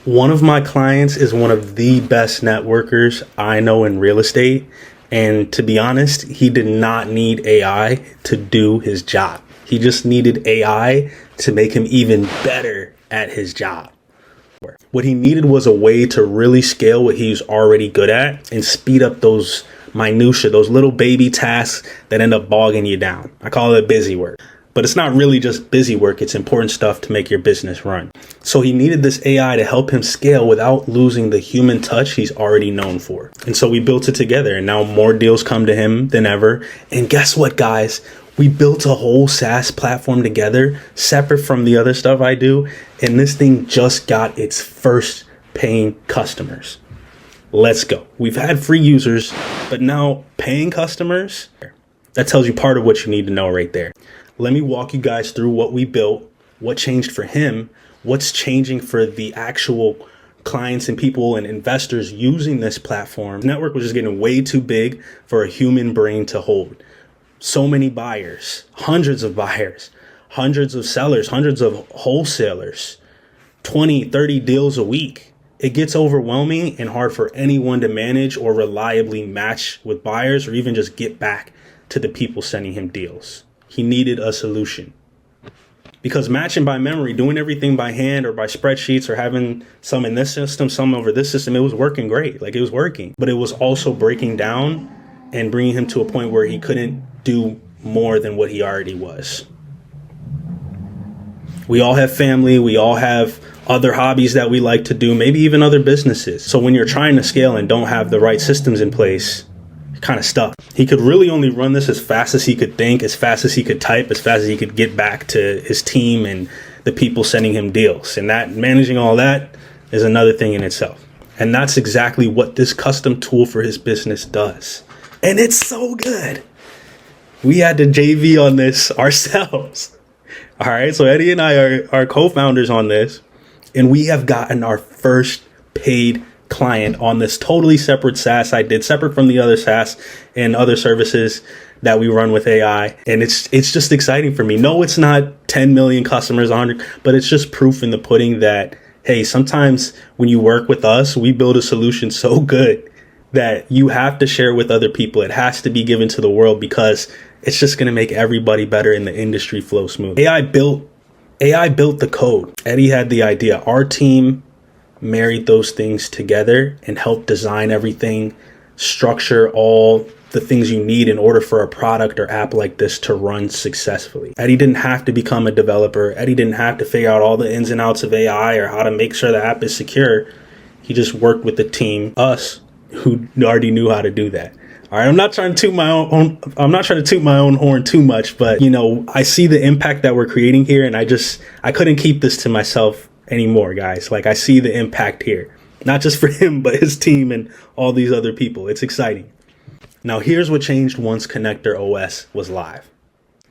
One of my clients is one of the best networkers I know in real estate. And to be honest, he did not need AI to do his job. He just needed AI to make him even better at his job. What he needed was a way to really scale what he's already good at and speed up those minutia, those little baby tasks that end up bogging you down. I call it busy work. But it's not really just busy work. It's important stuff to make your business run. So he needed this AI to help him scale without losing the human touch he's already known for. And so we built it together, and now more deals come to him than ever. And guess what, guys? We built a whole SaaS platform together, separate from the other stuff I do. And this thing just got its first paying customers. Let's go. We've had free users, but now paying customers, that tells you part of what you need to know right there. Let me walk you guys through what we built, what changed for him, what's changing for the actual clients and people and investors using this platform. The network was just getting way too big for a human brain to hold. So many buyers, hundreds of sellers, hundreds of wholesalers, 20, 30 deals a week. It gets overwhelming and hard for anyone to manage or reliably match with buyers or even just get back to the people sending him deals. He needed a solution because matching by memory, doing everything by hand or by spreadsheets or having some in this system, some over this system, it was working great. Like it was working, but it was also breaking down and bringing him to a point where he couldn't do more than what he already was. We all have family. We all have other hobbies that we like to do, maybe even other businesses. So when you're trying to scale and don't have the right systems in place, kind of stuff. He could really only run this as fast as he could think, as fast as he could type, as fast as he could get back to his team and the people sending him deals. And that managing all that is another thing in itself. And that's exactly what this custom tool for his business does. And it's so good. We had to JV on this ourselves. All right. So Eddie and I are co-founders on this, and we have gotten our first paid client on this totally separate SaaS I did, separate from the other SaaS and other services that we run with AI. And it's just exciting for me. No, it's not 10 million customers, 100, but it's just proof in the pudding that, hey, sometimes when you work with us, we build a solution so good that you have to share with other people. It has to be given to the world because it's just going to make everybody better in the industry flow smooth. AI built the code. Eddie had the idea. Our team married those things together and helped design everything, structure all the things you need in order for a product or app like this to run successfully. Eddie didn't have to become a developer. Eddie didn't have to figure out all the ins and outs of AI or how to make sure the app is secure. He just worked with the team, us, who already knew how to do that. All right, I'm not trying to toot my own horn too much, but I see the impact that we're creating here, and I couldn't keep this to myself anymore, guys. Like, I see the impact here, not just for him, but his team and all these other people. It's exciting. Now, here's what changed once ConnectorOS was live.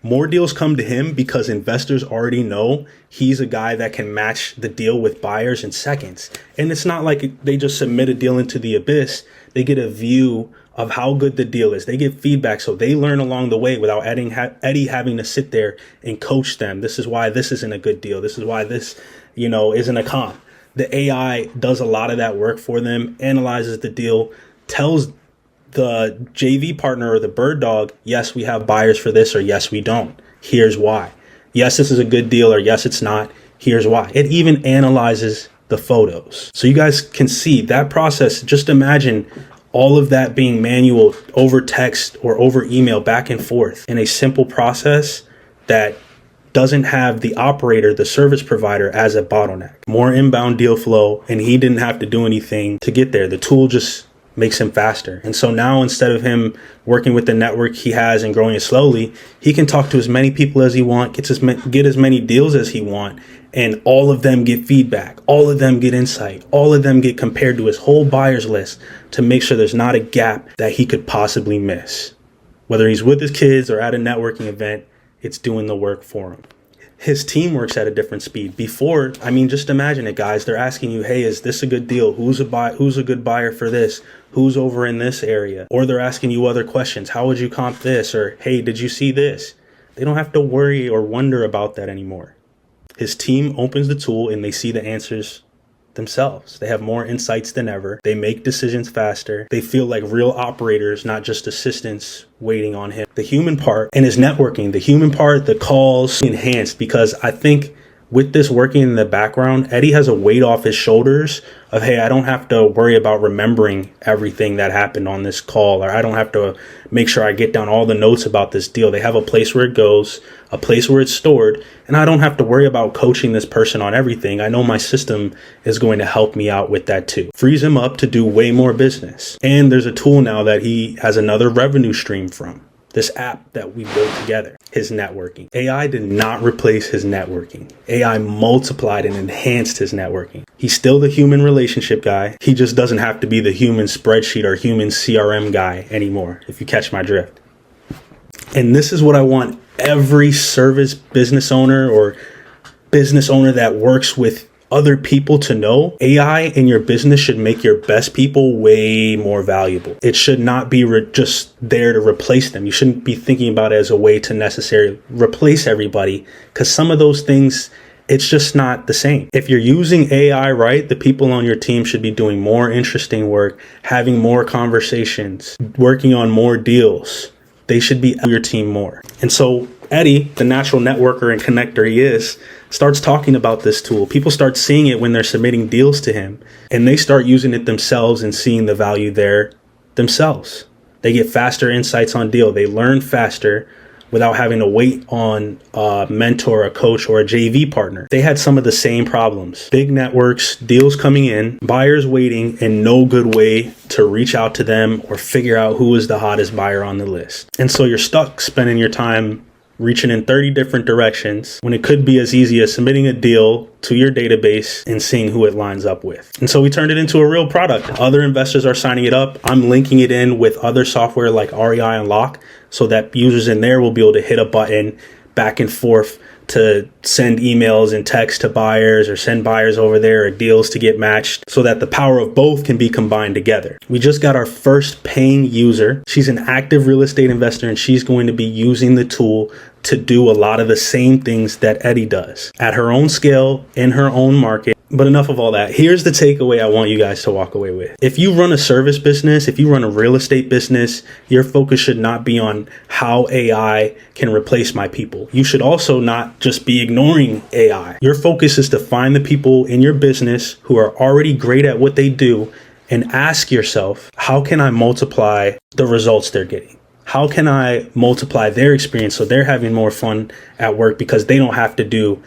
More deals come to him because investors already know he's a guy that can match the deal with buyers in seconds. And it's not like they just submit a deal into the abyss. They get a view of how good the deal is. They get feedback, so they learn along the way without Eddie having to sit there and coach them. This is why this isn't a good deal. This is why this, isn't a comp. The AI does a lot of that work for them, analyzes the deal, tells the JV partner or the bird dog, yes, we have buyers for this, or yes, we don't. Here's why. Yes, this is a good deal, or yes, it's not. Here's why. It even analyzes the photos. So you guys can see that process. Just imagine all of that being manual over text or over email back and forth in a simple process that doesn't have the operator, the service provider, as a bottleneck. More inbound deal flow, and he didn't have to do anything to get there. The tool just makes him faster. And so now, instead of him working with the network he has and growing it slowly, he can talk to as many people as he wants, get as many deals as he wants, and all of them get feedback, all of them get insight, all of them get compared to his whole buyers list to make sure there's not a gap that he could possibly miss. Whether he's with his kids or at a networking event, it's doing the work for him. His team works at a different speed. Before, just imagine it, guys. They're asking you, hey, is this a good deal? Who's a good buyer for this? Who's over in this area? Or they're asking you other questions. How would you comp this? Or, hey, did you see this? They don't have to worry or wonder about that anymore. His team opens the tool and they see the answers themselves. They have more insights than ever. They make decisions faster. They feel like real operators, not just assistants waiting on him. The human part and his networking, the human part, the calls enhanced, because I think with this working in the background, Eddy has a weight off his shoulders of, hey, I don't have to worry about remembering everything that happened on this call, or I don't have to make sure I get down all the notes about this deal. They have a place where it goes, a place where it's stored, and I don't have to worry about coaching this person on everything. I know my system is going to help me out with that too. Frees him up to do way more business. And there's a tool now that he has another revenue stream from. This app that we built together, his networking. AI did not replace his networking. AI multiplied and enhanced his networking. He's still the human relationship guy. He just doesn't have to be the human spreadsheet or human CRM guy anymore, if you catch my drift. And this is what I want every service business owner or business owner that works with other people to know. AI in your business should make your best people way more valuable. It should not be just there to replace them. You shouldn't be thinking about it as a way to necessarily replace everybody, because some of those things, it's just not the same. If you're using AI right, the people on your team should be doing more interesting work, having more conversations, working on more deals. They should be your team more. And so Eddy, the natural networker and connector he is, starts talking about this tool. People start seeing it when they're submitting deals to him, and they start using it themselves and seeing the value there themselves. They get faster insights on deal. They learn faster without having to wait on a mentor, a coach, or a JV partner. They had some of the same problems. Big networks, deals coming in, buyers waiting, and no good way to reach out to them or figure out who is the hottest buyer on the list. And so you're stuck spending your time reaching in 30 different directions when it could be as easy as submitting a deal to your database and seeing who it lines up with. And so we turned it into a real product. Other investors are signing it up. I'm linking it in with other software like REI Unlock so that users in there will be able to hit a button back and forth to send emails and text to buyers, or send buyers over there, or deals to get matched, so that the power of both can be combined together. We just got our first paying user. She's an active real estate investor, and she's going to be using the tool to do a lot of the same things that Eddy does at her own scale, in her own market. But enough of all that. Here's the takeaway I want you guys to walk away with. If you run a service business, if you run a real estate business, your focus should not be on how AI can replace my people. You should also not just be ignoring AI. Your focus is to find the people in your business who are already great at what they do and ask yourself, how can I multiply the results they're getting? How can I multiply their experience so they're having more fun at work because they don't have to do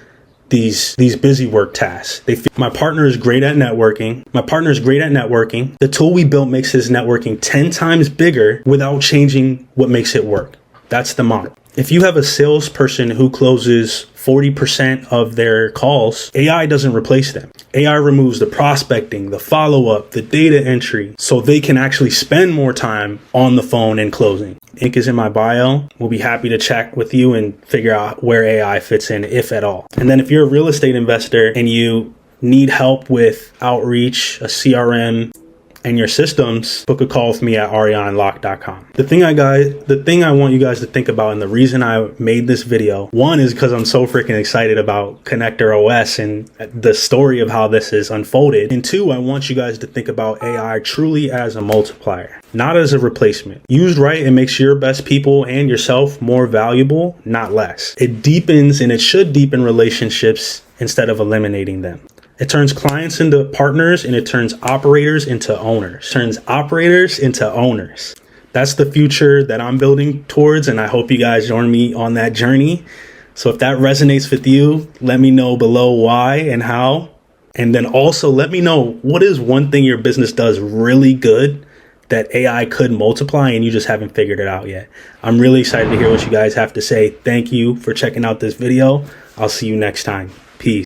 these busy work tasks? My partner is great at networking. The tool we built makes his networking 10 times bigger without changing what makes it work. That's the model. If you have a salesperson who closes 40% of their calls, AI doesn't replace them. AI removes the prospecting, the follow-up, the data entry, so they can actually spend more time on the phone and closing. Link is in my bio. We'll be happy to chat with you and figure out where AI fits in, if at all. And then if you're a real estate investor and you need help with outreach, a CRM, and your systems, book a call with me at reiunlock.com. The thing I want you guys to think about, and the reason I made this video, one is because I'm so freaking excited about ConnectorOS and the story of how this is unfolded. And two, I want you guys to think about AI truly as a multiplier, not as a replacement. Used right, it makes your best people and yourself more valuable, not less. It deepens, and it should deepen relationships instead of eliminating them. It turns clients into partners, and it turns operators into owners. That's the future that I'm building towards, and I hope you guys join me on that journey. So if that resonates with you, let me know below why and how. And then also let me know, what is one thing your business does really good that AI could multiply and you just haven't figured it out yet? I'm really excited to hear what you guys have to say. Thank you for checking out this video. I'll see you next time. Peace.